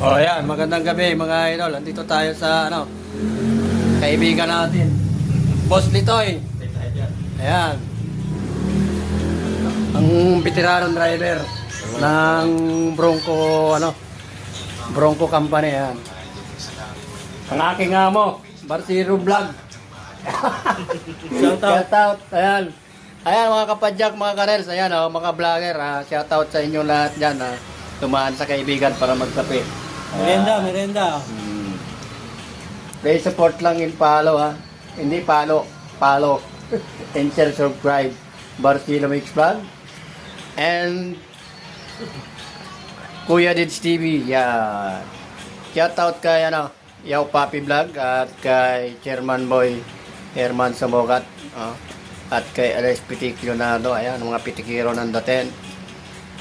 Oh, ayan, magandang gabi mga idol. Andito tayo sa kaibigan natin. Boss Litoy. Ayan. Ang veteranong driver ng Bronco Company. Ayan. Ang aking amo, Bartiro Vlog. Shout out. Ayan. Ayan mga kapadyak, mga karels. Ayan mga vlogger. Shout out sa inyo lahat dyan. Tumaan sa kaibigan para magkape. Merenda. Please support lang in follow Hindi follow. And share, subscribe. Bartilo Mix Vlog. And Kuya Dids TV. Yan. Shout out kay Yaw Papi Vlog at kay Chairman Boy Herman Samogat. At kay Alex Pitik Leonardo. Ayan, mga pitikiro ng daten.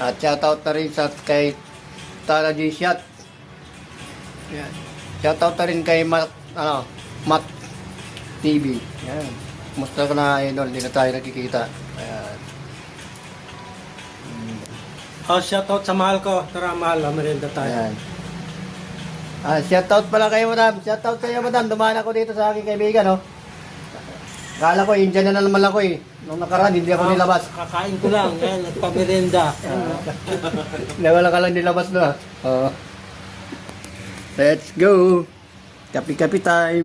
At shout out na rin kay Tara G Shot. Yan. Shoutout na rin kay Matt TV. Yan. Kumusta ka na, idol? Hindi na tayo nakikita. Ayan. Shoutout sa mahal ko. Tara, mahal. Merenda tayo. Ayan. Shoutout pala kayo, madam. Shoutout kayo, madam. Dumaan ako dito sa aking kaibigan, Kala ko, Indian na naman ako Nung nakaraan, hindi ako nilabas. Kakain ko lang. Yan, nagpamerenda. Wala ka lang nilabas na. Let's go. Kapi-kapi time.